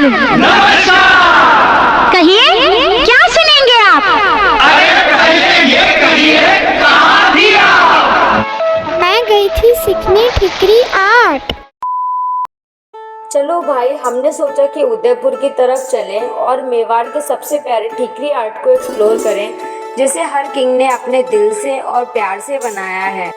चलूं? कहिए, क्या सुनेंगे आप? मैं गई थी सीखने ठिकरी आर्ट। चलो भाई, हमने सोचा कि उदयपुर की तरफ चलें और मेवाड़ के सबसे प्यारे ठिकरी आर्ट को एक्सप्लोर करें, जिसे हर किंग ने अपने दिल से और प्यार से बनाया है।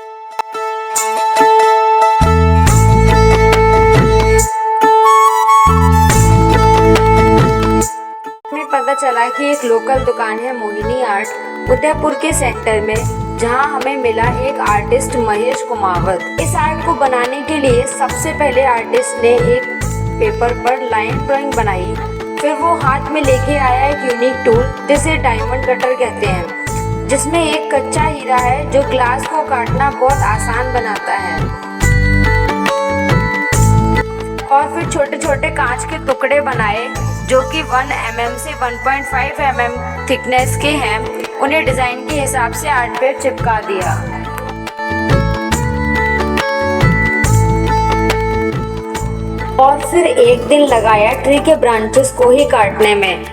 हमें पता चला कि एक लोकल दुकान है मोहिनी आर्ट उदयपुर के सेंटर में, जहां हमें मिला एक आर्टिस्ट महेश कुमावत। इस आर्ट को बनाने के लिए सबसे पहले आर्टिस्ट ने एक पेपर पर लाइन ड्राइंग बनाई, फिर वो हाथ में लेके आया एक यूनिक टूल जिसे डायमंड कटर कहते हैं, जिसमें एक कच्चा हीरा है जो ग्लास को काटना बहुत आसान बनाता है। और फिर छोटे छोटे कांच के टुकड़े बनाए जो कि 1 mm से 1.5 mm थिकनेस के हैं। उन्हें डिजाइन के हिसाब से आर्ट पे चिपका दिया। और फिर एक दिन लगाया ट्री के ब्रांचेस को ही काटने में।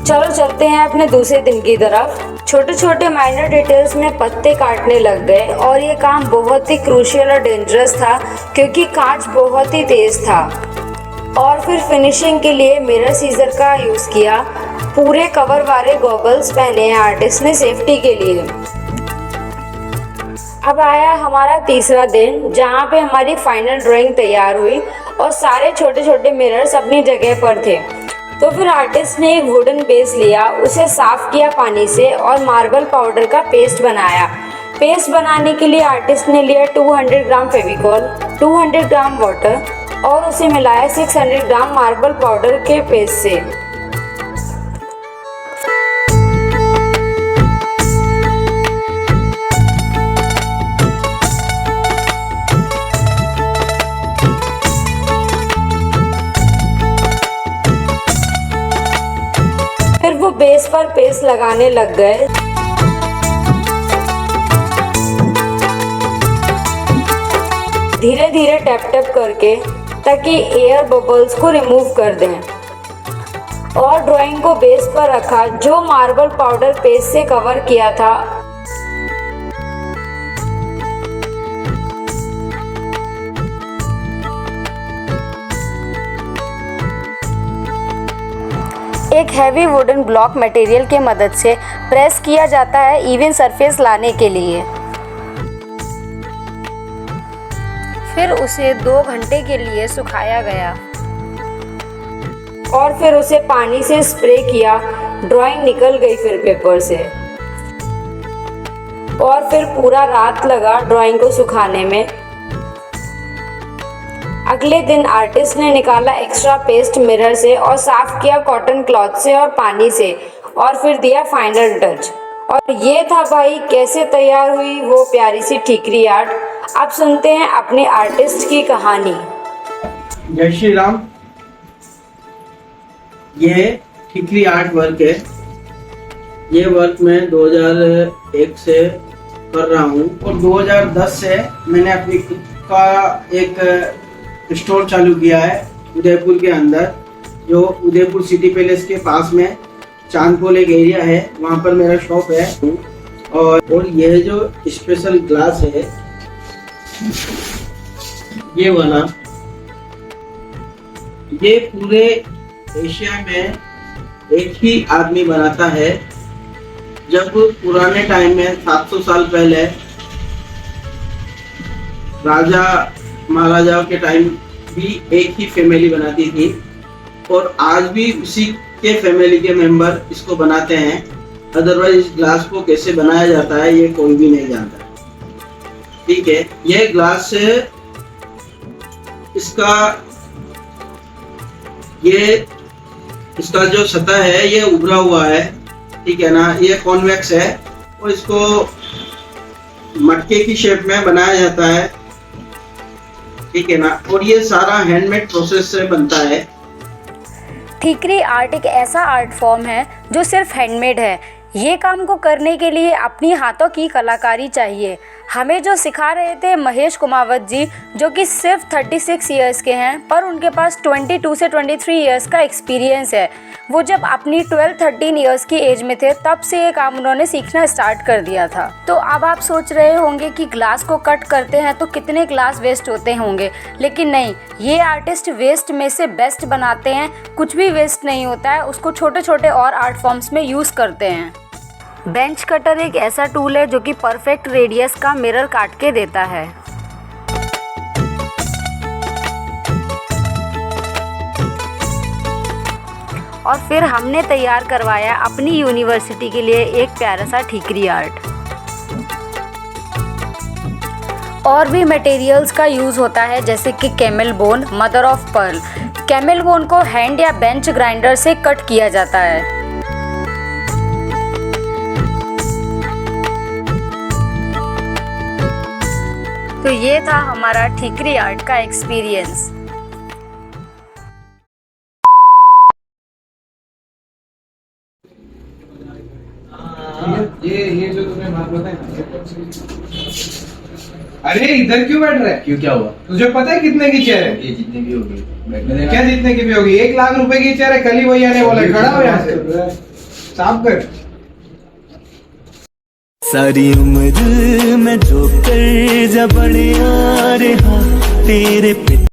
चलो चलते हैं अपने दूसरे दिन की तरफ। छोटे छोटे माइनर डिटेल्स में पत्ते काटने लग गए और ये काम बहुत ही क्रूशियल और डेंजरस था क्योंकि कांच बहुत ही तेज था। और फिर फिनिशिंग के लिए मिरर सीजर का यूज़ किया। पूरे कवर वाले गॉगल्स पहने हैं आर्टिस्ट ने सेफ्टी के लिए। अब आया हमारा तीसरा दिन, जहाँ पे हमारी फाइनल ड्राइंग तैयार हुई और सारे छोटे छोटे मिरर्स अपनी जगह पर थे। तो फिर आर्टिस्ट ने एक वुडन बेस लिया, उसे साफ किया पानी से और मार्बल पाउडर का पेस्ट बनाया। पेस्ट बनाने के लिए आर्टिस्ट ने लिया 200 ग्राम फेविकॉल, 200 ग्राम वाटर और उसे मिलाया 600 ग्राम मार्बल पाउडर के पेस्ट से। फिर वो बेस पर पेस्ट लगाने लग गए। धीरे धीरे टैप टैप करके, ताकि एयर बबल्स को रिमूव कर दें। और ड्राइंग को बेस पर रखा जो मार्बल पाउडर पेस्ट से कवर किया था। एक हैवी वुडन ब्लॉक मटेरियल की मदद से प्रेस किया जाता है इवन सरफेस लाने के लिए। फिर उसे 2 घंटे के लिए सुखाया गया और फिर उसे पानी से स्प्रे किया। ड्राइंग निकल गई फिर पेपर से। और फिर पूरा रात लगा ड्राइंग को सुखाने में। अगले दिन आर्टिस्ट ने निकाला एक्स्ट्रा पेस्ट मिरर से और साफ किया कॉटन क्लॉथ से और पानी से, और फिर दिया फाइनल टच। और ये था भाई कैसे तैयार हुई वो प्यारी सी ठिकरी आर्ट। अब सुनते हैं अपने आर्टिस्ट की कहानी। जय श्री राम। ये ठिकरी आर्ट वर्क है। ये वर्क मैं 2001 से कर रहा हूँ और 2010 से मैंने अपनी खुद का एक स्टोर चालू किया है उदयपुर के अंदर, जो उदयपुर सिटी पैलेस के पास में चांदपोल एक एरिया है, वहाँ पर मेरा शॉप है। और यह जो स्पेशल ग्लास है, ये वाला, ये पूरे एशिया में एक ही आदमी बनाता है। जब पुराने टाइम में 700 साल पहले राजा महाराजाओं के टाइम भी एक ही फैमिली बनाती थी और आज भी उसी के फैमिली के मेंबर इसको बनाते हैं। अदरवाइज इस ग्लास को कैसे बनाया जाता है ये कोई भी नहीं जानता। ठीक है, ये ग्लास इसका जो सतह है ये उभरा हुआ है, ठीक है ना, ये कॉन्वेक्स है और इसको मटके की शेप में बनाया जाता है, ठीक है ना। और ये सारा हैंडमेड प्रोसेस से बनता है। ठिकरी आर्ट एक ऐसा आर्ट फॉर्म है जो सिर्फ हैंडमेड है। ये काम को करने के लिए अपनी हाथों की कलाकारी चाहिए। हमें जो सिखा रहे थे महेश कुमावत जी, जो कि सिर्फ 36 ईयर्स के हैं, पर उनके पास 22 से 23 ईयर्स का एक्सपीरियंस है। वो जब अपनी 12-13 ईयर्स की एज में थे तब से ये काम उन्होंने सीखना स्टार्ट कर दिया था। तो अब आप सोच रहे होंगे कि ग्लास को कट करते हैं तो कितने ग्लास वेस्ट होते होंगे, लेकिन नहीं, ये आर्टिस्ट वेस्ट में से बेस्ट बनाते हैं। कुछ भी वेस्ट नहीं होता है, उसको छोटे छोटे और आर्ट फॉर्म्स में यूज़ करते हैं। बेंच कटर एक ऐसा टूल है जो कि परफेक्ट रेडियस का मिरर काट के देता है। और फिर हमने तैयार करवाया अपनी यूनिवर्सिटी के लिए एक प्यारा सा ठीकरी आर्ट। और भी मटेरियल्स का यूज़ होता है, जैसे कि camel bone, mother of pearl. Camel bone को हैंड या बेंच ग्राइंडर से कट किया जाता है। तो ये था हमारा ठीकरी आर्ट का एक्सपीरियंस। ये जो तुमने बात बताई, अरे इधर क्यों बैठ रहा है? क्यों, क्या हुआ? तुझे पता है कितने की चेयर है? ये जितनी भी होगी बैठने देना। क्या जितने की भी होगी? 1 लाख रुपए की चेयर है। कल ही भैया ने बोला खड़ा हो यहाँ से, साफ कर। सारी उम्र मैं जो कर जब बड़े आ रहा तेरे